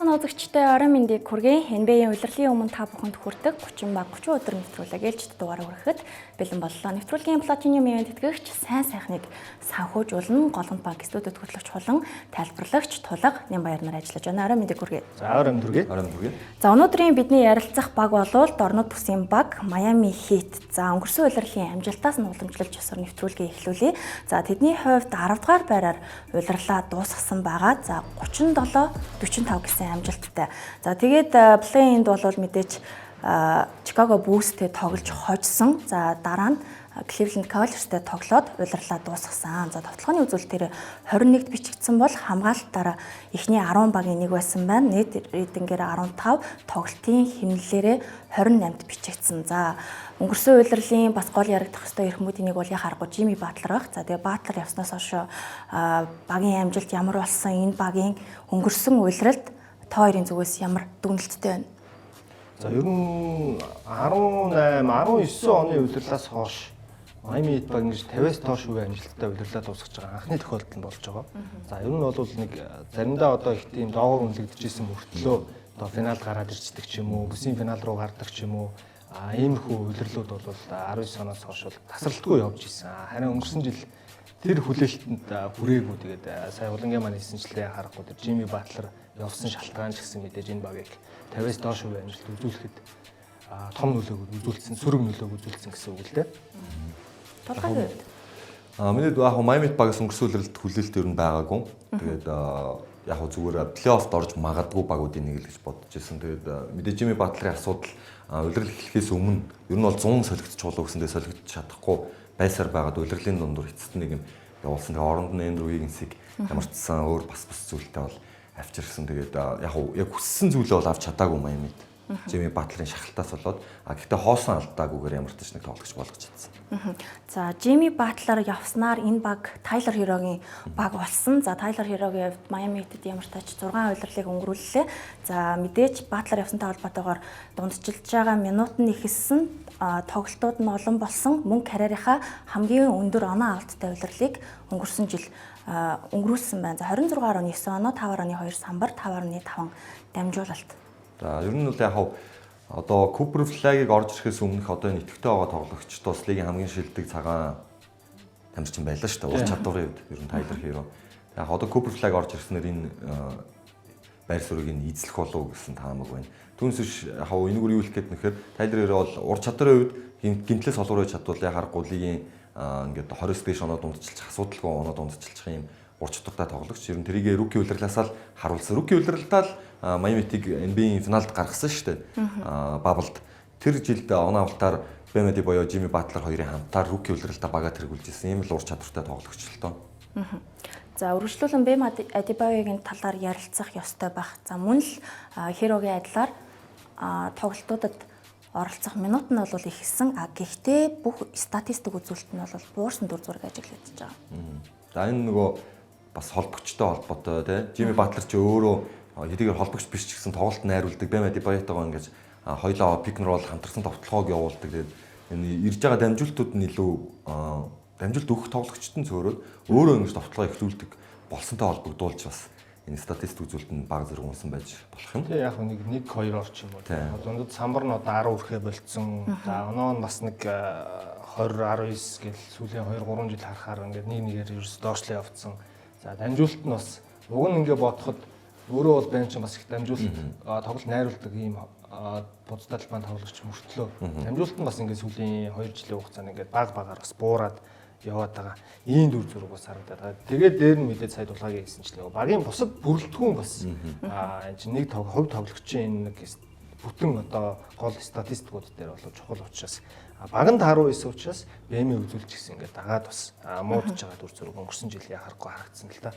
Үзэгчтэй орон мэндийг хүргэе. NBA-ийн улирлын өмнө та бүхэнд хүрдэг 30 баг 30 өдөр нэвтрүүлэг ээлжид дугаараа хүрэхэд бэлэн боллоо. Нэвтрүүлгийн платинум ивент тэтгэгч сайн сайхныг санхүүжуулан Голомт банк студид хөтлөгч болон тайлбарлагч Тулга Нямбаяр нар ажиллаж байна. Орон мэндийг хүргэе. За орон хүргэе. За өнөөдрийн бидний ярилцах баг болвол Дорнод бүсийн баг Miami Heat. За өнгөрсөн улирлын амжилтаас нь уламжлалж ёсоор нэвтрүүлгээ эхлүүлье. За тэдний хувьд 10 дугаар байраар улирлаа дуусгасан байгаа. За 37-45 гэсэн амжилттай. За тэгээд плей-инд бол мэдээж Chicago Bulls-тэй тоглож хожсон. За дараа нь Cleveland Cavaliers-тэй тоглоод улирлаа дуусгасан. За товтлооны үзүүлэлтээр 21-д бичигдсэн бол хамгаалтаараа эхний 10 багийн нэг байсан байна. Нийт рейтингээр 15, тоглолтын хэмнэлээрээ 28-д бичигдсэн. За өнгөрсөн улирлын бас гол яригдах ёстой эрхмүүдийн нэг бол яхаарахгүй Jimmy Butler баг. За тэгээ Butler явснаас хойш багийн амжилт ямар болсон, энэ багийн өнгөрсөн улиралд та хоёрын зүгээс ямар дүгнэлттэй байна? За ер нь 18, 19 оны улирлаас хойш Miami Heat баг ингэж 50-аас доош үе амжилттай улирлаа дуусгаж байгаа анхны тохиолдол нь болж байгаа. За ер нь бол нэг заримдаа одоо их тийм доогуур үнэлэгдэжсэн мөртлөө одоо финалд гараад ирчдэг ч юм уу, бүсийн финал руу гардаг ч юм уу. Иймэрхүү улирлууд бол 19 оноос хойш бол тасралтгүй явж исэн. Харин өнгөрсөн жил тэр хүлээлтэнд хүрээгүй. Тэгээд сая улангийн маань хэлсэнчлээ харахгүй тэр Jimmy Butler явсан шалтгаан ч гэсэн мэдээж энэ багийг 50-аас доош үе амжилт үзүүлэхэд том нөлөөг үзүүлсэн, сөрөг нөлөөг үзүүлсэн гэсэн үг л дээ. Тулгаагийн хувьд миний яг Miami Heat багаас өнгөрсөн улирлд хүлээлт ер нь байгаагүй. Тэгээд яг зүгээр плей-оффд орж магадгүй багуудын нэг л гэж бодож ирсэн. Тэгээд мэдээж Jimmy Butler-ийн асуудал улирал эхлэхээс өмнө ер нь бол 100 солигдож чуулаа гэсэндээ солигдож чадахгүй байсаар байгаад улирлын дундуур эцэст нэг юм явуулсан. Тэгээд оронд нь Andrew Wiggins-ийг ямарчсан өөр бас зүйлтэй бол авчирсан. Тэгээд яг хүссэн зүйлээ бол авч чадаагүй Miami Heat. Jimmy Butler-ийн шахалтаас болоод гэхдээ хоосон алдаагүйгээр ямар ч нэг тоглож болгож чадсан. За Jimmy Butler явснаар энэ баг Tyler Hero-гийн баг болсон. За Tyler Hero-гийн хувьд Miami Heat ямар ч тач 6 улирлыг өнгөрүүллээ. За мэдээж Butler явсантай холбоотойгоор дундчилж байгаа минут нь ихэлсэн, тоглолтууд нь олон болсон. Мөн карьерийнхаа хамгийн өндөр оноо алдтай улирлыг өнгөрсөн жил өнгөрүүлсэн байна. За 26.9 оноо, 5.2 самбар, 5.5 дамжуулалт. За ер нь бол яг одоо Cooper Flag-ыг орж ирэхээс өмнөх одоо энэ идэвхтэй байгаа тоглогчдоос лигийн хамгийн шилдэг цагаан тамирчин байлаа шүү дээ. Ур чадварын хувьд ер нь Tyler Hero. Яг одоо Cooper Flag орж ирснээр энэ байр суурийг эзлэх болов гэсэн таамаг байна. Түүнээс биш яг энэгээр юу хэлэх гээд нэхэр Tyler Hero бол ур чадварын хувьд гинтлээс олгор байж чадвал яг харахгүй лигийн ингээд 20-с дээш оноо дундчилчих, асуудалгүй оноо дундчилчих юм ур чадвартай тоглогч. Ер нь тэрийг руки улирлаасаа л харуулсан. Руки улирлалтаа л Miami Heat NBA-ийн финалд гаргасан шүү дээ. Бабалд тэр жилд оноо авалтаар Bam Adebayo, Jimmy Butler хоёрын хамтаар руки улиралтаа багаа тэргүүлж ирсэн. Ийм л ур чадвартай тоглогч л тоо. За үргэлжлүүлэн Bam Adebayo-гийн талаар ярилцах ёстой байх. За мөн л Hero-гийн адилаар тоглолтуудад оролцох минут нь бол ихсэн. Гэхдээ бүх статистик үзүүлэлт нь бол буурсан дүр зураг ажиглагдаж байгаа. За энэ нөгөө бас холбогчтой холбоотой тий. Jimmy Butler ч өөрөө хэдийгээр холбогч биш ч гэсэн тоглолт найруулдаг. Bam Adebayo-тойгоо ингэж хоёлоо пик н рол хамтарсан тоглохоог явуулдаг. Тэгээд энэ ирж байгаа дамжуултууд нь илүү дамжуулт өгөх тоглогчтон цөөрөөд өөрөө ингэж тоглохоо эхлүүлдэг болсонтой холбогдуулж бас энэ статистик үзүүлэлт нь бага зэрэг унсан байж болох юм. Тэгээ яг нэг 2 орч юм уу. Дундад самбар нь одоо 10 өрхөө болцсон. За оноо нь бас нэг 20, 19 гэл сүүлийн 2, 3 жил харахаар ингээд нэгээр ерөөс доошлоо явцсан. За дамжуулт нь бас уг нь ингээ бодоход өөрөө бол байн ч бас их дамжуулт тоглолт найруулдаг ийм бодтой талбайн тоглогч мөртлөө дамжуулт нь бас ингээ сүүлийн 2 жилийн хугацаанд ингээ багаар бас буураад яваад байгаа. Ийм дүр зураг бас харагдаад. Тэгээд дээр нь мэдээд сая дулгаагийн хэлсэнчлээ. Багийн бусад бүрэлдэхүүн бас энэ чинь нэг хувь тоглогчийн нэг бүтэн одоо гол статистикууд дээр болов чухал учраас баг нь 19 учраас Bam-ийг үзүүлж гисэн ингээд дагаад бас муудаж байгаа дүр зураг өнгөрсөн жил яхахгүй харагдсан л та.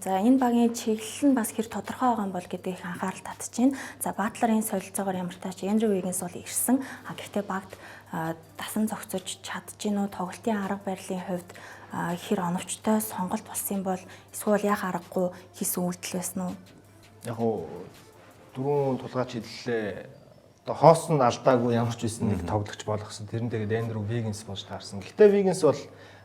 За энэ багийн чиглэл нь бас хэр тодорхой байгаа юм бол гэдэг их анхаарал татчихээн. За Butler-ийн солилцоогоор ямар тач Andrew Wiggins бол ирсэн. Гэхдээ багт дасан зохицож чадчихэв үү? Тоглолтын арга барилын хувьд хэр оновчтой сонголт болсон бол эсвэл яах аргагүй хийсэн үйлдэл байсан уу? Яг уу дөрөв тулгаач хэллээ. Одоо хоос нь алдаагүй ямар ч байсан нэг тоглогч болгосон. Тэр нь тэгээд Andrew Wiggins болж таарсан. Гэхдээ Wiggins бол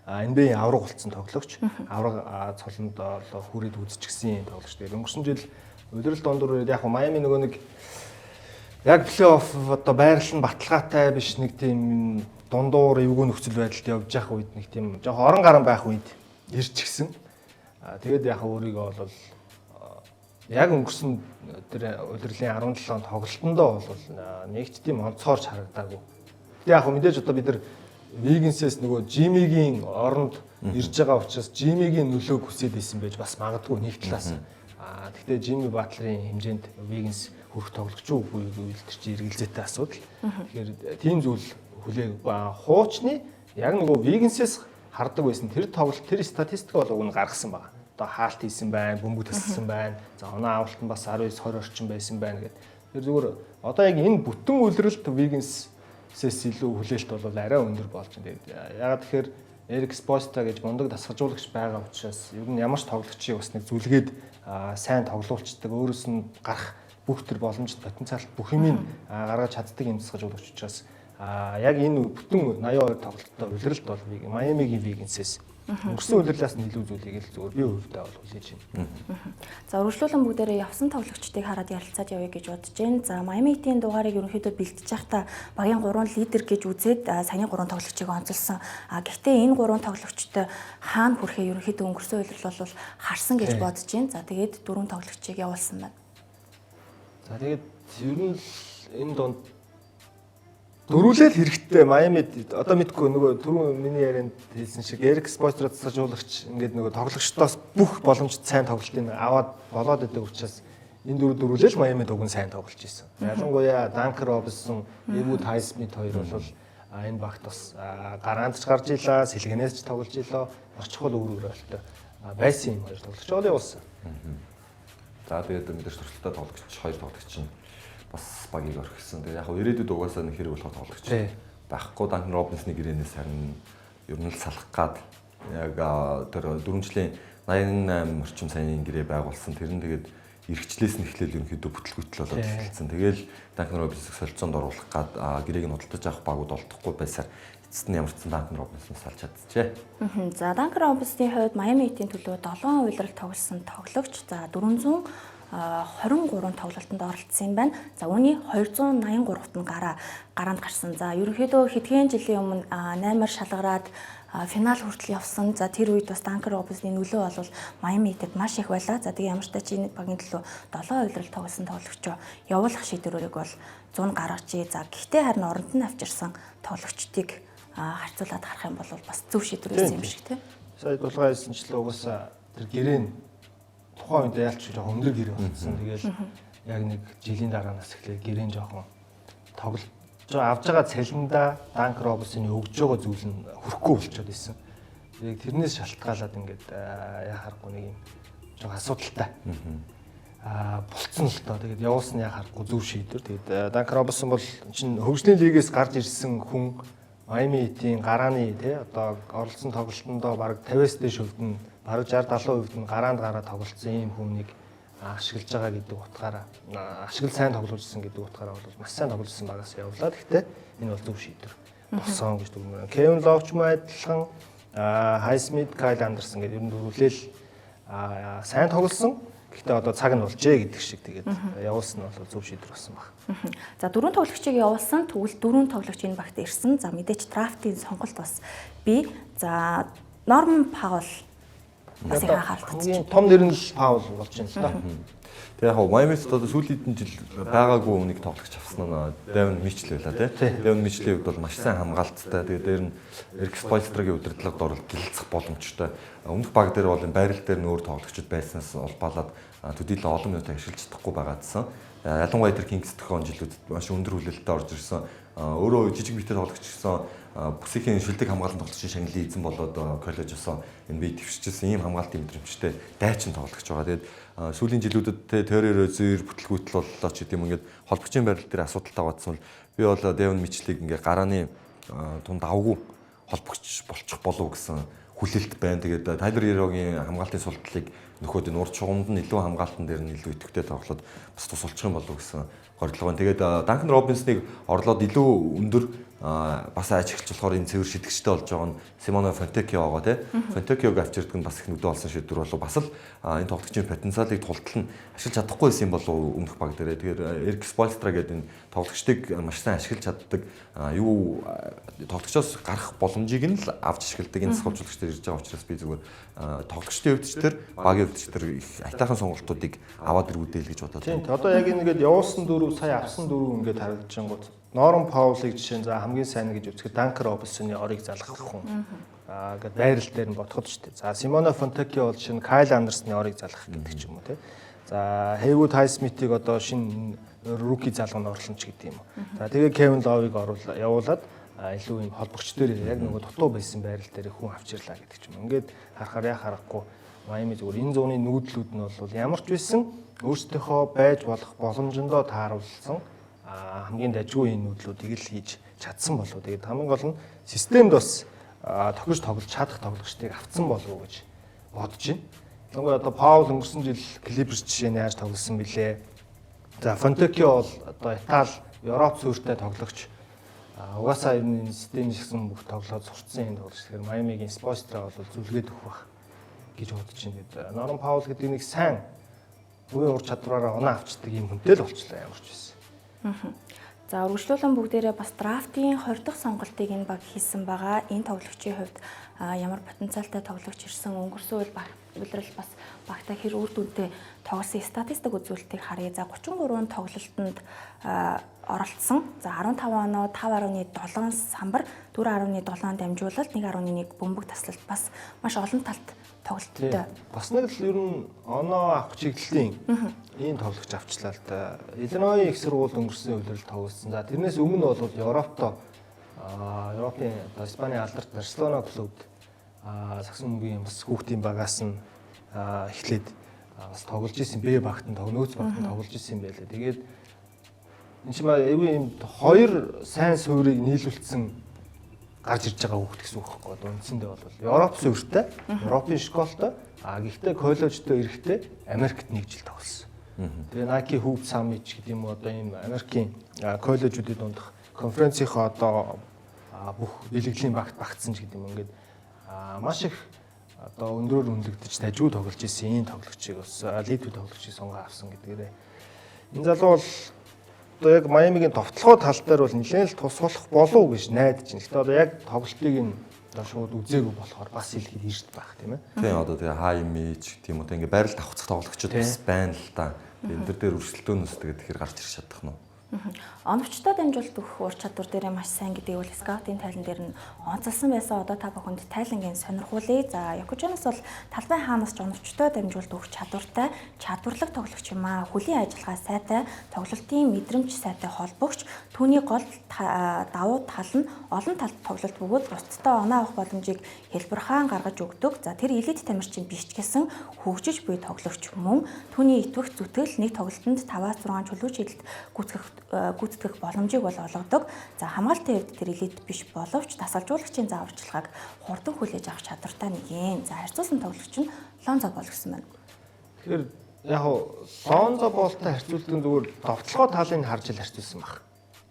NBA авраг болцсон тоглогч. Авраг цолонд хүрээд үзчихсэн тоглогч. Тэгээд өнгөрсөн жил Улирал дундуур яг Майами нөгөө нэг яг плей-офф одоо байрлал нь баталгаатай биш нэг тийм дундуур эвгүй нөхцөл байдалд явж явах үед нэг тийм жоохон орон гарan байх үед ирчихсэн. Тэгээд яг өөрийгөө бол яг өнгөрсөн тэр улирлын 17 онд тоглолтондоо бол нэгт тийм онцгойрч харагдаагүй. Тэг яг мэдээж одоо бид нар Вигинсээс нөгөө Жимигийн оронд ирж байгаа учраас Жимигийн нөлөөг хүсээд исэн байж бас магадгүй нэг талаас. Гэхдээ Жими Батлерын хэмжээнд Вигинс хүрэх тоглогч уу үгүй гэвэл тэр чинь эргэлзээтэй асуудал. Тэгэхээр тийм зүйл хүлээг хуучны яг нөгөө Вигинсээс хардаг байсан тэр тоглолт тэр статистик бол уг нь гаргасан байна. Одоо хаалт хийсэн байна, бөмбөг тасалсан байна. За оноо авалт нь бас 19-20 орчим байсан байна гэдэг. Тэр зүгээр одоо яг энэ бүтэн үйлрэлт Вигинсээс илүү хүлээлт бол арай өндөр болж байна. Ягаад тэгэхээр Эрик Спойста гэж мундаг дасгалжуулагч байгаа учраас ер нь ямар ч тоглогчийг бас нэг зүлгээд сайн тоглуулцдаг, өөрөөс нь гарах бүх төр боломжит потенциал бүх юмыг гаргаж чаддаг юм дасгалжуулагч учраас яг энэ бүтэн 82 тоглолттой улиралд бол Майамигийн Вигинсээс өнгөрсөн улирлаас нь илүү зүйлийг л зүгээр би хувьдаа бол хүлээж байна. За үргэлжлүүлэн бүгдээрээ явсан тоглогчдыг хараад ярилцаад явъя гэж бодож байна. За Майами Heat-ийн дугаарыг ерөнхийдөө бэлтжиж байхдаа багийн 3 лидер гэж үзээд саяны 3 тоглогчийг онцолсон. Гэхдээ энэ 3 тоглогчтой хаана хүрэхээ ерөнхийдөө өнгөрсөн улирал бол харсан гэж бодож байна. За тэгээд 4 тоглогчийг явуулсан байна. За тэгээд ер нь энэ донд дөрүүлэл хэрэгтэй Майамид одоо мэдгүй нөгөө түрүү миний ярианд хэлсэн шиг Эрик Спойстраа засажуулагч ингээд нөгөө тоглогчдоос бүх боломжит сайн тоглолтыг аваад болоод идэг учраас энэ дөрүүлэл Майамид уг нь сайн тоглож ирсэн. Ялангуяа Данкер Робинсон, Эвуд Хайсмит хоёр бол энэ багт бас гараанд ч гарч илаа, сэлгэнээс ч тоглож илаа, маш чухал үр өгөөлтэй байсан юм хоёр тоглогч бол явуулсан. За тэгээд мэдээж туршлагатай тоглогч хоёр тоглогч нь бас багийг орхисон. Тэгээ яг ирээдүйд угаасаа нэг хэрэг болох тоглогч байхгүй. Данкер Робинсны гэрээнээс харин ер нь л салах гад яг тэр 4 жилийн 88 орчим саяны гэрээ байгуулсан. Тэр нь тэгээд эргчлээс нь эхлээл ерөнхийдөө бүтлгүүтэл болоод эхэлсэн. Тэгээл Данкер Робинсыг солилцоонд оруулах гад гэрээг нь худалдаж авах багууд олдохгүй байсаар эцэст нь ямар ч Данкер Робинсыг салж чадчихжээ. За Данкер Робинсны хувьд Майами Heat-ийн төлөө 7 улирал тоглосон тоглогч. За 423 тоглолтод оролцсон юм байна. За үүний 283-т нь гараанд гарсан. За ерөнхийдөө хэдхэн жилийн өмнө 8-аар шалгараад финал хүртэл явсан. За тэр үед бас Данкер Робинсны нөлөө бол Майами Heat-д маш их байлаа. За тэгээ ямар ч тач энэ багийн төлөө 7 улирал тоглосон тоглогчоо явуулах шийдвэрийг бол 100 гаргажээ. За гэхдээ харин оронд нь авчирсан тоглогчдыг харьцуулаад харах юм бол бас зөв шийдвэр байсан юм шиг тийм. Сая дулгаа хэлсэнчлээ угаасаа тэр гэрээ тухайн үед ялч жоохон өндөр гэрээ болсон. Тэгээл яг нэг жилийн дараанаас эхлээд гэрээ жоохон тоглож авж байгаа цалиндаа Данкер Робинсны өгж байгаа зүйл нь хүрхгүй болчиход ирсэн. Яг тэрнээс шалтгаалаад ингээд яхахгүй нэг юм жоохон асуудалтай. Болцсон л тоо. Тэгээд явуулсан яхахгүй зөв шийдвэр. Тэгээд Данкер Робинсон бол чинь хөгжлийн лигээс гарч ирсэн хүн Майами Heat-ийн гарааны тий одоо оролцсон тоглолтондоо бараг 50-аас дээш хувьд нь бараг 60-70% нь гараанд гараад тоглолцсон ийм хүмнийг ашиглаж байгаа гэдэг утгаараа ашиглал сайн тоглуулсан гэдэг утгаараа бол маш сайн тоглуулсан багаас явуулаад гэхдээ энэ бол зөв шийдвэр болсон гэж дүгнэнэ. Кевин Ловч мөн адилхан Хайсмит, Кайл Андерсон гэдэг ер нь дөрвөлээл сайн тоглолсон. Гэхдээ одоо цаг нь болжээ гэдэг шиг тэгээд явуулсан нь бол зөв шийдвэр болсон баг. За 4 тоглогчийг явуулсан. Тэгвэл 4 тоглогч энэ багт ирсэн. За мэдээч драфтын сонголт бас бий. За Норман Паул бас их анхаарал том нэр нь Паул болж байна л да. Тэгээ яг Майамид одоо сүүлийн хэдэн жил байгаагүй үнийг тоглогч авсан нь Дэвин Мичл байлаа тий. Дэвин Мичлийн хувьд бол маш сайн хамгаалттай. Тэгээ дээр нь Эрик Спойстраагийн удирдлагад орол гилцэх боломжтой. Өмнөх баг дээр бол байрал дээр нөөр тоглогчд байснаас улбаалаад төдийлөн олон минут ашиглаж чадахгүй байгаадсан. Ялангуяа тэр Кингс төхөн жилүүд маш өндөр хүлээлттэй орж ирсэн. Өөрөө жижиг битэй тоглогч гэсэн бүсийн шилдэг хамгаалалт тоглогчийн шагналын эзэн болоод коллежоос NBA төвшижсэн ийм хамгаалтын мэдрэмжтэй дайчин тоглогч байгаа. Тэгээд сүүлийн жилүүдэд теориороо зөөр бүтлгүүтэл боллоо ч гэдэм ингээд холбогчийн байрал дээр асуудалтай байцсан бол би бол Дэвин Мичлийг ингээд гарааны тунд авгүй холбогч болчих болов гэсэн хүлээлт байна. Тэгээд Тайлер Ерогийн хамгаалтын султлыг нөхөд энэ урд чугамд нь илүү хамгаалтан дээр нь илүү идэвхтэй тоглоход бас тус болчих юм болов гэсэн горилго байна. Тэгээд Данкер Робинсныг орлоод илүү өндөр бас ажиглаж болохоор энэ цэвэр шидэгчтэй болж байгаа нь Симоно Фонтекио байгаа тий. Фонтекиог авчирдаг нь бас их нүдэ олсон шийдвэр болов бас л энэ тоглогчийн потенциалыг тултал нь ашиглаж чадахгүй байсан юм болов өмнөх баг дээрээ. Тэгэхээр Эрик Спойлстра гэдэг энэ тоглогчдыг маш сайн ашиглаж чаддаг юу тоглогчоос гарах боломжийг нь л авч ашигладаг энэ засгалжуулагч төр ирж байгаа учраас би зүгээр тоглогчдын хувьд ч тэр багийн хувьд ч тэр их айтайхан сонголтуудыг аваад иргүүдэл гэж бодоод байна. Тийм. Одоо яг ингээд явуулсан дөрөв сая авсан дөрөв ингээд харагдчихгоот Норон Паулыг жишээ нь за хамгийн сайн гэж үзэхэд Данкер Робинсоны орыг залгах хүн. Ингээд байрал дээр нь бодоход ч тийм. За Симоно Фонтекио бол шинэ Кайл Андерсны орыг залгах гэдэг ч юм уу тийм. За Хейвуд Хайсмитийг одоо шинэ руки залганд орлон ч гэдэг юм уу. За тэгээ Кевин Ловыг явуулаад илүү юм холбогч дээр яг нөгөө дутуу байсан байрал дээр хүн авчирлаа гэдэг ч юм. Ингээд харахаар яа харахгүй Майами зүгээр энэ зууны нүүдлүүд нь бол ямар ч байсан өөрсдийнхөө байж болох боломжиндоо тааруулсан хамгийн дажгүй энэ нүүдлүүдийг л хийж чадсан болов. Тэгээд хамгийн гол нь системд бас тохирч тоглож чадах тоглогчдыг авцсан болов уу гэж бодож байна. Тэгвэл одоо Паул өнгөрсөн жил Клиперс жишээ нь яаж тоглосон бilé. За Фонтекио бол одоо Итали, Европ суурьтай тоглогч. Угаасаа энэ системийн шигсэн бүх тоглоод сурцсан энэ тоглогч. Тэгэхээр Майамигийн Спойлстра бол зүлгээд өгөх байх гэж бодож байна. Тэгээд Норон Паул гэдэг нэг сайн үеийн ур чадвараараа оноо авчдаг юм хүнтэй л болчихлоо ямарч байсан. За үргэлжлүүлэн бүгдээрээ бас драфтын 20 дахь сонголтыг энэ баг хийсэн байгаа. Энэ тоглогчийн хувьд ямар потенциалтай тоглогч ирсэн өнгөрсөн үйлрэл бас багтаа хэр үр дүнтэй тоглосон статистик үзүүлэлтийг харъя. За 33 тоглолтод оролцсон. За 15 оноо 5.7 самбар, 4.7 дамжуулалт, 1.1 бөмбөг таслалт бас маш олон талт тоглолттой. Бас нэг л ер нь оноо авах чиглэлийн ийм тоглогч авчлаа л да. Иллиной их сургууль өнгөрсөн үйлрэл тоглосон. За тэрнээс өмнө бол Европтой Европын Испаний алдарт Барселона клубд сагсан мөнгөний бас хүүхдийн багаас нь эхлээд бас тоглож исэн Б багтан нөөц багтан тоглож исэн юм байлаа. Тэгээд энэ ч юм хоёр сайн суурийг нийлүүлсэн гарч ирж байгаа хүүхд гэсэн үг байхгүй бол үндсэндээ бол Европ суурьтай, Европын школтой, гэхдээ коллежтой эрэхтэй Америкт нэг жил тоглосон. Тэгээ Nike Hoop Summit гэдэг юм уу одоо энэ Америкийн коллежуудын дундх конференцийнхоо одоо бүх дэлгэлийн багт багтсан ч гэдэг юм ингээд маш их одоо өндрөөр үнэлэгдэж дажгүй тоглож исэн энэ тоглогчийг бас лидвид тоглогчийг сонгоо авсан гэдгээрээ энэ залуу бол одоо яг Майамигийн товтлогоо тал дээр бол нэлээд л тусгуулах болов уу гэж найдаж байна. Гэхдээ одоо яг тоглолтыг нь одоо шууд үзээгүй болохоор бас хэлэхэд ирж байх тийм ээ. Тийм одоо тэгээ хай имиж тийм одоо ингээ байрал давхцах тоглогчид бас байна л да. Энэ дээр өрсөлдөөнөөс тэгээд тэгэхээр гарч ирэх чадах нь. Оновчтой дамжуулалт өгөх ур чадвар дээр маш сайн гэдэг бол скаутын тайлан дээр нь онцлсан байсан. Одоо та бүхэнд тайлангийн сонирхуулъя. За Якучанаас бол талбай хаанаас ч оновчтой дамжуулалт өгөх чадвартай, чадварлаг тоглогч юм аа. Хөлийн ажиллагаа сайтай, тоглолтын мэдрэмж сайтай холбогч, түүний гол давуу тал нь олон талт тоглолт бөгөөд бусдтай оноо авах боломжийг хэлбэрхаан гаргаж өгдөг. За тэр элит тамирчин биш ч гэсэн хөгжиж буй тоглогч мөн түүний итвэх зүтгэл нэг тоглолтод 5-6 чөлөө шийдэлт гүйцэтгэх боломжийг бол олгодог. За хамгаалтын хувьд тэр элит биш боловч тасалжуулагчийн зааварчилгааг хурдан хүлээж авах чадвартай нэг юм. За харьцуулсан тоглогч нь Лонзо Бол гэсэн байна. Тэгэхээр яг Лонзо Болтой харьцуулдаг зүгээр товтлогоо талыг харж ил харьцуулсан баг.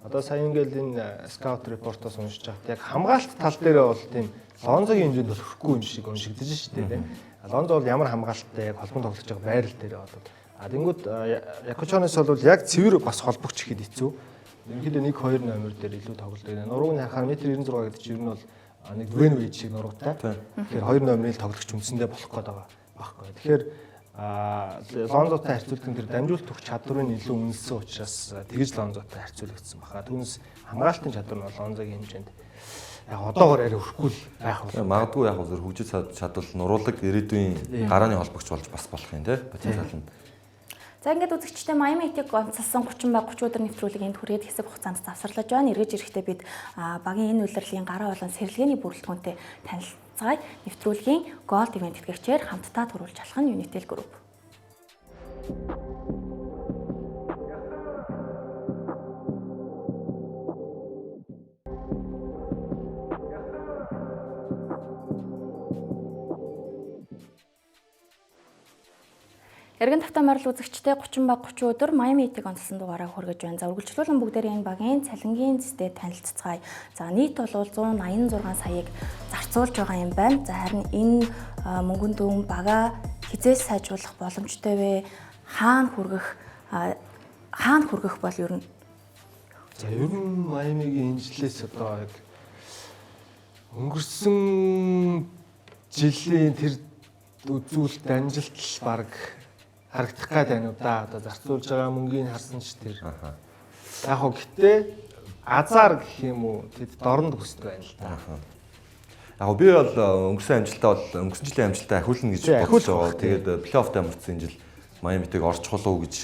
Одоо сая ингээл энэ скаут репортоос уншиж байхад яг хамгаалт тал дээрээ бол тийм Лонзогийн хэмжээнд бол хүрхгүй юм шиг уншигдэж шүү дээ. Лонзо бол ямар хамгаалттай яг холбон тоглож байгаа байрал дээр болоод тэнгүүд Якучанаас бол яг цэвэр бас холбогч ихэд хэцүү. Ерөнхийдөө 1-2 номер дээр илүү тоглолдог. Нурууг нь харахаар 1.96 гэдэг чинь ер нь бол нэг Бренвейд шиг нуруутай. Тэгэхээр 2 номерын тоглогч үндсэндээ болох гээд байгаа байхгүй. Тэгэхээр Лонзотой харьцуулдаг тэр дамжуулалт өгөх чадварыг илүү үнэлсэн учраас тэгж Лонзотой харьцуулагдсан баха. Түүнээс хамгаалтын чадвар нь Лонзогийн хэмжээнд яг одоогоор арай өрхгүй байх уу. Магадгүй яг зөв хөгжиж чадвал нуруулаг ирээдүйн гарааны холбогч болж бас болох юм тий. Потенциал нь. За ингээд үзэгчтэй Miami Heat-ийг онцлсан 30 өдөр нэвтрүүлэг энд хүрээд хэсэг хугацаанд завсарлаж байна. Эргэж ирэхдээ бид багийн энэ улирлын гараа болон сэргэлгээний бүрэлдэхүүнтэй танилцгаая. Нэвтрүүлгийн Gold Event тэтгэгчээр хамтдаа төрүүлж алах нь Unitel Group. Эргэн тавтай морил үзэгчтэй 30 баг 30 өдөр Miami Heat-ийг онцлсон дугаараа хүргэж байна. За үргэлжлүүлэн бүгдээрээ энэ багийн цалингийн зэстэй танилццгаая. За нийт бол 186 саяыг зарцуулж байгаа юм байна. За харин энэ мөнгөн дүн бага хизээс сайжруулах боломжтой вэ? Хаана хүргэх бол ер нь? За ер нь Miami-гийн энэ жилээс одоо яг өнгөрсөн жилийн тэр үзүүлэлт амжилт баг харагдах гад байна уу да. Одоо зарцуулж байгаа мөнгийг харсан ч тэр. Яг хөө гэтээ азар гэх юм уу тэд дорнд бүсд байна л да. Яг би бол өнгөрсөн амжилтаа бол өнгөрсөн жилийн амжилтаа ахиулна гэж бодож байгаа. Тэгээд плей-офф амарцсан энэ жил Miami-ийг орчих болов уу гэж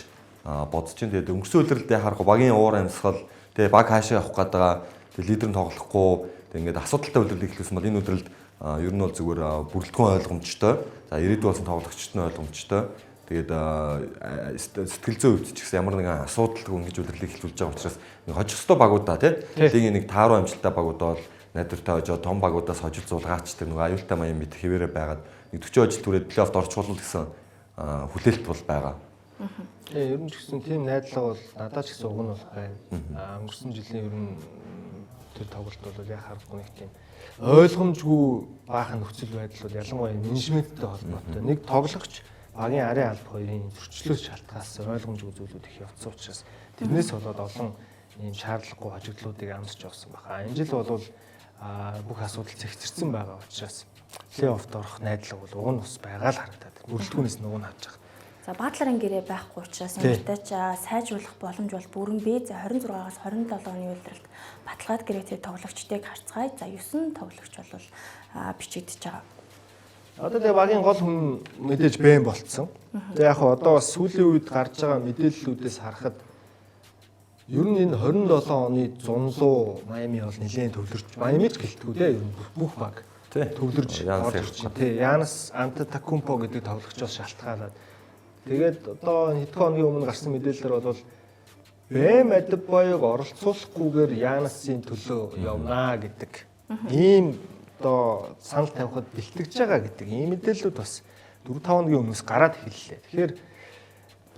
бодож байна. Тэгээд өнгөрсөн үлрэлдээ харах багийн уур амьсгал тэгээд баг хаашаа явах гээд байгаа. Тэгээд лидер нь тоглохгүй. Тэгээд ингээд асуудалтай үлрэлт эхлүүлсэн бол энэ үлрэлд ер нь бол зүгээр бүрэлдэхүүн ойлгомжтой. За ирээдүйн болсон тоглогчд нь ойлгомжтой. Тэгээд сэтгэл зүйн хувьд ч гэсэн ямар нэгэн асуудалгүй ингэж үлрэлийг эхлүүлж байгаа учраас хожих ёстой багуудаа тийм лигийн нэг тааруу амжилттай багуудаа бол найдвартай хожоо том багуудаас хожил зулгаачдаг нэг аюултай Miami хэвээрээ байгаад нэг 40 жил түрээд плей-оффд орчих болов гэсэн хүлээлт бол байгаа. Тэгээ ер нь ч гэсэн тийм найдлага бол надад ч гэсэн уг нь бол байна. Өнгөрсөн жилийн ер нь тэр тоглолт бол яг харахгүй нэг тийм ойлгомжгүй баахан нөхцөл байдал бол ялангуяа менежменттэй холбоотой. Нэг тоглогч багийн арын алба хоёрын зөрчлөөс шалтгаалсан ойлгомжгүй зүйлүүд их явцсан учраас тэрнээс болоод олон ийм шаардлагагүй хожигдлуудыг амсч явсан байна. Энэ жил бол бүх асуудал цэгцэрсэн байгаа учраас плей-оффд орох найдлага бол уг нь бас байгаа л харагдаад. Бүрэлдэхүүнээс нь уг нь харж байгаа. За Батлерын гэрээ байхгүй учраас энэтэй ч сайжруулах боломж бол бүрэн бий. За 26-аас 27 оны үлрэлт Баталгаад гэрээтэй тоглогчдыг харцгаая. За 9 тоглогч бол бичигдэж байгаа. Одоо тэгээ багийн гол хүн мэдээж бэм болцсон. Тэгээ яг одоо бас сүүлийн үед гарч байгаа мэдээллүүдээс харахад ер нь энэ 27 оны 100 Miami бол нэлээд төвлөрч Miami ч гэлтгүй те ер нь бүх баг төвлөрж орж тий Янас Антетокумпо гэдэг тоглогчоос шалтгаалаад тэгээд одоо хэдхэн хоногийн өмнө гарсан мэдээлэлээр бол Бэм Адебойг оролцуулахгүйгээр Янасын төлөө явнаа гэдэг ийм одоо санал тавихад бэлтгэж байгаа гэдэг ийм мэдээллүүд бас 4-5 хоногийн өмнөөс гараад эхэллээ. Тэгэхээр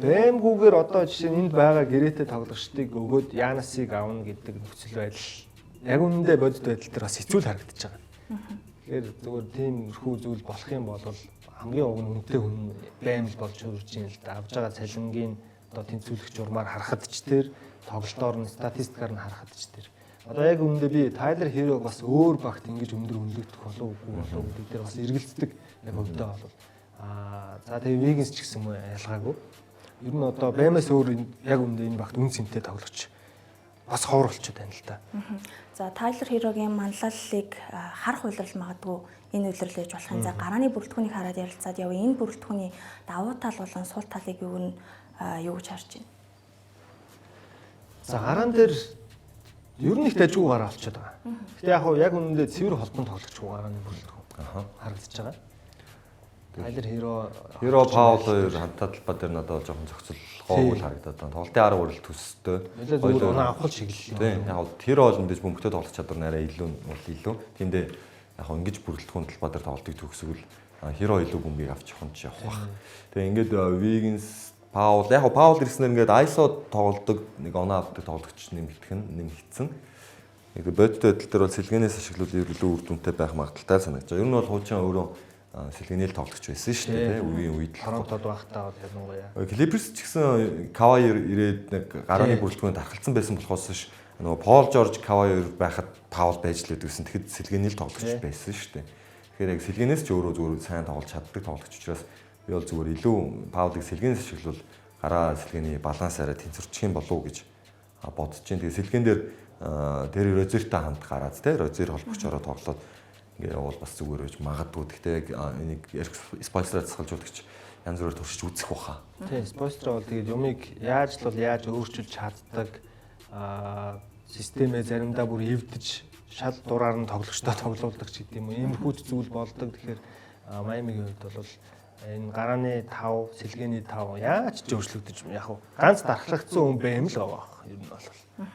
Бэмгүүгээр одоо жишээ нь энд байгаа гэрээтэй тоглогчдыг өгөөд Янасыг авна гэдэг нөхцөл байдал яг үнэндээ бодит байдал дээр бас хэцүү харагдаж байгаа. Тэгэхээр зөвхөн тиймэрхүү зүйл болох юм бол хамгийн уг нь үнэтэй хүн Бэм л болж хөрж ийн л да. Авж байгаа цалингийн одоо тэнцвүүлэх журмаар харахад ч тэр тоглолтоор нь статистикаар нь харахад ч тэр одоо яг үнэндээ би Тайлер Хиро бас өөр багт ингэж өндөр үнэлэгдэх болов уу гэдэг дээр бас эргэлздэг яг өвдөө бол за тэгээ Вигинс ч гэсэн мөн ялгаагүй. Ер нь одоо Бэмээс өөр яг үнэндээ энэ багт үн цэнтэй тоглогч бас ховор болчиход байна л да. За Тайлер Хирогийн манлайллыг харах улирал магадгүй энэ улирлаж болох юм. За гарааны бүрэлдэхүүнийг хараад ярилцаад явъя. Энэ бүрэлдэхүүний давуу тал болон сул талыг юу гэж харж байна? За гараан дээр ер нь их дажгүй гараа болчиход байгаа. Гэтэ яг үнэндээ цэвэр холбон тоглогчгүй гарааны бүрэлдэхүүн харагдаж байгаа. Тайлер Хиро Паул хоёр хамтаа талбай дээр надад жоохон зохицолгоогүй харагдаад байна. Тоглолтын арга барил төстэй. Хоёулаа унаа авах шиглэл. Тийм яг Хиро бол мэдээж бөмбөгтэй тоглох чадвар нэрээ илүү. Тиймдээ яг ингэж бүрэлдэхүүн талбай дээр тоглолтыг төгсгөл Хиро илүү бөмбөгийг авч явах нь явах бах. Тэгээ ингээд Вигинс Паул яг Паул ирснээр ингээд ISO тоглолдог нэг оноо авдаг тоглогч нэмэгдсэн. Яг бодит байдал дээр бол сэлгэнээс ашиглуул илүү үр дүнтэй байх магадaltaй санагдаж байна. Ер нь бол хуучин өөрөө сэлгэнэл тоглогч байсан шүү дээ. Үеийн үед Торонтод байхдаа бол ялангуяа. Клиперс ч гэсэн Кавай ирээд нэг гарааны бүрэлдэхүүнд тархалцсан байсан болохоос ш нөгөө Пол Жорж Кавай байхад Паул байж л байдгүйсэн. Тэгэхэд сэлгэнэл тоглогч байсан шүү дээ. Тэгэхээр яг сэлгэнээс ч өөрөө зүгээр сайн тоглож чаддаг тоглогч учраас би бол зүгээр илүү Паулыг сэлгэнээс ашиглавал гараа сэлгэний баланс арай тэнцвэрчих юм болов уу гэж бодож байна. Тэгээ сэлгэн дээр тэр Розертай хамт гараад те Розер холбогчороо тоглоод ингээ явал бас зүгээр байж магадгүй. Гэхдээ яг энийг спонсороо засгалжуулагч янз бүрээр туршиж үзэх баха. Тийм, спонсор бол тэгээд юмыг яаж өөрчилж чаддаг системээ заримдаа бүр эвдэж шал дураар нь тоглогчтой тоглуулдаг ч гэдэм юм. Иймэрхүү зүйл болдог. Тэгэхээр Miami-гийн хувьд бол энэ гарааны 5, сэлгээний 5 яаж ч өөрчлөгдөж яг ганц дархлагдсан хүн бэм л байгаа. Ер нь бол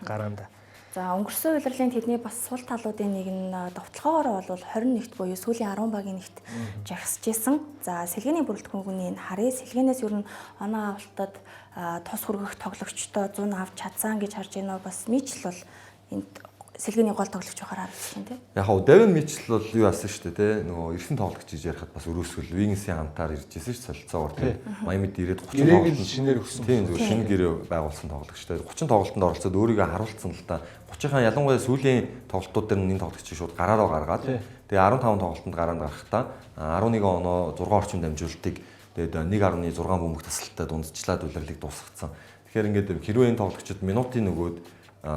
гараанда. За өнгөрсөн удирлын тэдний бас сул талуудын нэг нь довтлогоогоор бол 21-т буюу сүүлийн 10 багийн нэгт жагсаж исэн. За сэлгээний бүрэлдэхүүний энэ харъя сэлгээнээс ер нь оноо авалтад тус хүргэх тоглогчдоо зун авч чадсан гэж харж байна уу? Бас Мичл бол энд сэлгээний гол тоглогч байхаар харагдаж байна тийм. Яг хав Дэвин Мичл бол юу асан шүү дээ те нөгөө эрсэн тоглогч гэж ярихад бас өрөөсгөл Вингсийн хамтаар ирж ирсэн шүү солилцоогоор тийм. Майамид ирээд 30 тоглолтод шинээр өгсөн. Тийм зүгээр шинэ гэрээ байгуулсан тоглогчтой 30 тоглолтод оролцоод өөрийгөө харуулсан л да. 30-ын ялангуяа сүүлийн тоглолтууд дээр нэг тоглогчийг шууд гараараа гаргаад тэгээ 15 тоглолтод гараанд гарахдаа 11 оноо 6 орчим дамжуултыг тэгээд 1.6 бөмбөг тасалтай дундчлаад удирлыг дуусгацсан. Тэгэхээр ингээд хэрвээ энэ тоглогчид минутын нөгөөд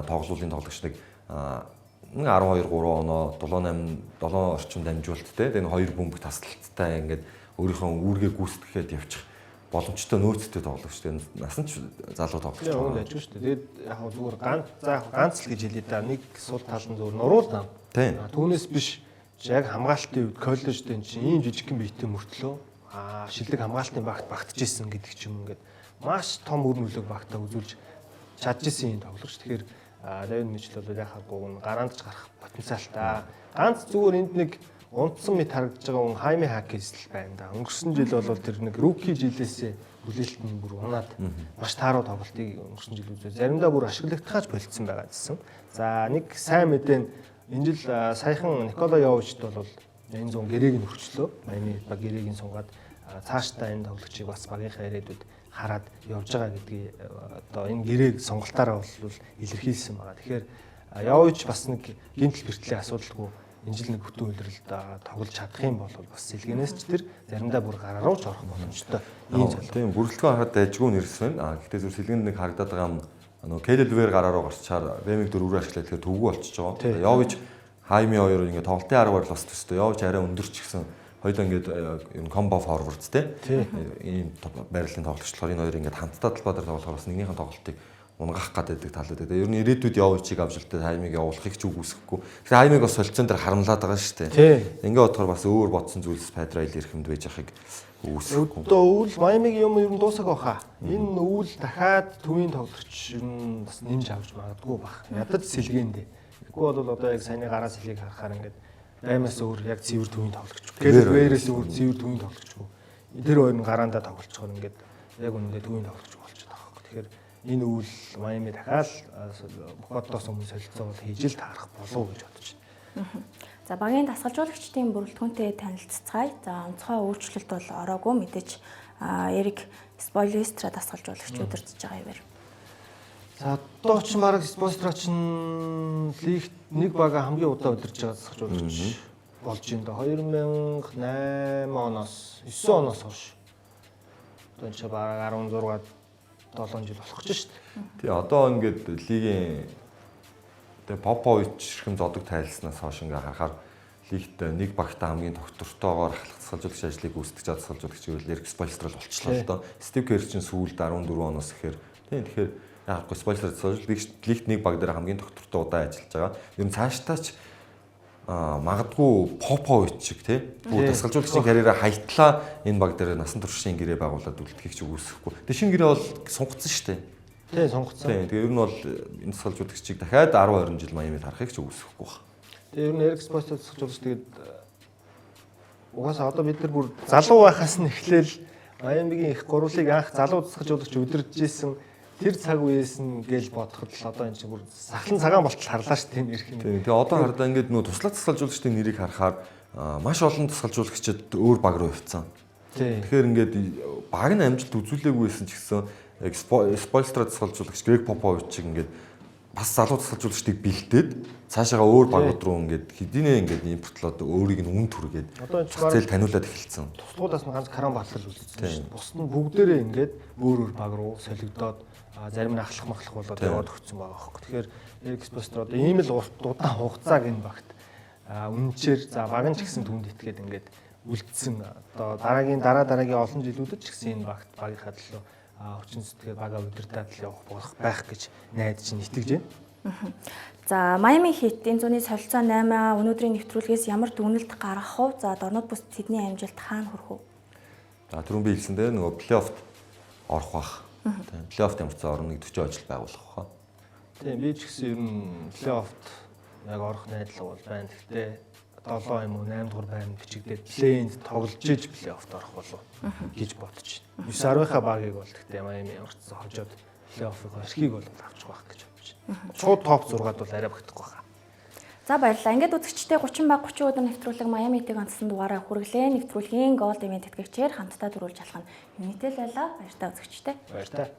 тоглолтын тоглогчдыг 12 3 оноо 7 орчим дамжуулттай тэгээд 2 бөмбөг тасалттай ингээд өөрийнхөө үүргээ гүйцэтгэхэд явчих боломжтой нөөцтэй тоглогч тийм насан ч залуу тоглогч байгаа юм шүү дээ. Тэгээд яг зүгээр ганц л гэж хэлээ да. Нэг сул тал нь зүгээр нуруул даа. Түүнээс биш яг хамгаалтын үед коллежд энэ чинь ийм жижигхэн биетэй мөртлөө шилдэг хамгаалтын багт багтжсэн гэдэг ч юм ингээд маш том үр нөлөөг багтаа үзүүлж чадчихсан юм тоглогч. Тэгэхээр Дэвин Мичл бол яг хагууг нь гараанд ч гарах потенциалтай. Ганц зүгээр энд нэг унтсан мэт харагдаж байгаа хүн Хайми Хакис л байна да. Өнгөрсөн жил бол тэр нэг руки жилээсээ хүлээлтний бүр унаад маш тааруу тоглолтыг өнгөрсөн жил үзээ. Заримдаа бүр ашиглагдахаж болцсон байгаа гэсэн. За нэг сайн мэдээ энэ жил саяхан Никола Йовичд бол энэ зүүн гэрээг нь өрчлөө. Майами баг гэрээгийн сунгаад цаашдаа энэ тоглогчийг бас багийнхаа ирээдүйд хараад явж байгаа гэдгийг одоо энэ гэрээг сонголтаараа бол илэрхийлсэн байгаа. Тэгэхээр Йович бас нэг гинтл бэртлийн асуудалгүй энэ жил нэг хөтөн үйлрэлд тоглож чадах юм бол бас сэлгэнээс ч тэр заримдаа бүр гараа руу ч орох боломжтой. Ийм залуу. Тийм бүрэлдэхүүн хараад дайжгүй нэрсэн байна. Гэхдээ зөв сэлгэнд нэг харагдаад байгаа юм нөгөө Келэлвэр гараа руу гарчаар Бэмиг дөрөөр ашиглаад тэгэхээр төвгөө болчихж байгаа. Йович Хайми хоёр ингээ тоглолтын арга барил бас төстэй. Йович арай өндөрч гисэн. Хоёулаа ингээд юм комбо форвард те. Ийм байрлалын тоглогчлохоор энэ хоёр ингээд хамтдаа талбай дээр тоглохоор бас нэгнийхэн тоглолтыг унгах гэдэг талууд байдаг. Ер нь ирээдүйд Йовичийг авч ирдээ Хаймиг явуулахыг ч үгүйсэхгүй. Тэгэхээр Хаймиг бас солилцоон дээр харамлаад байгаа шүү дээ. Ингээ бодохоор бас өөр бодсон зүйлс Падрайл ирэхэмд байж байхыг үгүйсэхгүй. Одоо өвөл Майамиг юм ер нь дуусах байхаа. Энэ өвөл дахиад төвийн тоглогч ер нь бас нэмж авч магадгүй бах. Ядаж сэлгээндээ. Тэгэхгүй бол одоо яг саяны гараа сэлгийг харахаар ингээд Баймаас өөр яг цэвэр төвийн тоглогч. Келвэрээс өөр цэвэр төвийн тоглогч. Тэр хоёр нь гараандаа тоглолцохоор ингээд яг үнэндээ төвийн тоглогч болчиход байгаа хэрэг. Тэгэхээр энэ үйл Майами дахиад Бохотоос өмнө солилцоо бол хийж л таарах болов уу гэж бодож байна. За багийн дасгалжуулагчдын бүрэлдэхүүнтэй танилццгаая. За онцгой өөрчлөлт бол ороогүй мэдээж Эрик Спойлстра дасгалжуулагч удирдах байгаа юм байна. За одоо ч баг Спойлстра ч лигт нэг бага хамгийн удаа удирдах байгаа дасгалжуулагч болж байна. 2008 оноос 9 оноос хойш. Одоо ч баг 16 7 жил болох гэж шүү дээ. Тий одоо ингээд лигийн тэгээ Попович ширхэм зодог тайлснаас хойш ингээ харахаар лигт нэг багтаа хамгийн тогтвортойгоор ахлах дасгалжуулагч ажлыг гүйцэтгэж байгаа дасгалжуулагч гэвэл Эрик Спойлстра болчихлоо л доо. Стив Кер чинь сүүлд 14 оноос ихээр тий тэгэхээр яахгүй Спойлстра дасгалжуулагч лигт нэг баг дээр хамгийн тогтвортой удаа ажиллаж байгаа. Ер нь цаашдаа ч магадгүй Попович шиг тий бүр дасгалжуулагчийн карьераа хаятлаа энэ баг дээр насан туршийн гэрээ байгуулад үлдэхийг ч үгүйсэхгүй. Тэгээ шинэ гэрээ бол сунгацсан шүү дээ. Тий сонгоцсон. Тий тэгээ ер нь бол энэ дасгалжуулагчийг дахиад 10 20 жил Майамид харахыг ч үгүйсэхгүй байна. Тэгээ ер нь Эрик Спойлстра дасгалжуулагч тэгээд угаасаа одоо бид нар бүр залуу байхаас нь эхлээл Майамигийн их гурвлыг анх залуу дасгалжуулагч удирдах байсан. Тэр цаг үеэс нь гээл бодоход л одоо энэ чинь бүр сахлан цагаан болтол харлаа шүү дээ нэрх юм. Тэгээ одоо хардаа ингээд нөө туслах дасгалжуулагчдын нэрийг харахаар маш олон дасгалжуулагчид өөр баг руу явцсан. Тэгэхээр ингээд баг нь амжилт үзүүлээгүй байсан ч гэсэн Спойлстра дасгалжуулагч Грег Попович шиг ингээд бас залуу дасгалжуулагчдыг бэлдээд цаашаага өөр багууд руу ингээд хэдийнэ ингээд импортлоод өөрийг нь үн түргээд зээл таниулаад эхэлсэн. Туслахудаас нь ганц Каран Батлал үлдсэн шүү дээ. Бус нь бүгдээрээ ингээд өөр баг руу солигдоод зарим нь ахлах махлах болоод яваад өгсөн байгаа байхгүй. Тэгэхээр Эрик Спойлстра одоо ийм л удаан хугацааг энэ багт үнэнчээр за баг нь ч гэсэн түнд итгээд ингээд үлдсэн. Одоо дараагийн олон жилүүдэд ч гэсэн энэ багт багийнхаа төлөө хүчин сэтгэл бага удирдаад л явах болох байх гэж найдаж итгэж байна. За Майами Хит энэ зууны солилцоо 8 өнөөдрийн нэвтрүүлгээс ямар дүгнэлт гаргах вэ? За дорнод бус тэдний амжилт хаана хүрэх вэ? За түрүүн би хэлсэндээ нөгөө плей-оффт орох бах. Плей-оффт ямар ч орно 40 ажил байгуулах бах. Тийм би ч гэсэн ер нь плей-оффт яг орох найдлага бол байна. Гэхдээ 7 юм уу 8 дугаар байна бичигдээд плей-инд тоглож иж плей-оффт орох болов гэж бодож байна. 9-10-ийнхаа багийг бол гэхдээ Майами орцсон хожоод плей-оффын эрхийг бол авчих байх гэж бодож байна. Шууд топ 6-ад бол арай багтахгүй байна. За баярлалаа. Ингээд үзэгчдээ 30 баг 30 өдөр нэвтрүүлэг Майамитыг онцлон дугаараа хүргэлээ. Нэвтрүүлгийн Gold Event тэтгэгчээр хамтдаа дөрүүлж алах нь мэдээлэл байлаа. Баяр та үзэгчдээ. Баяр та.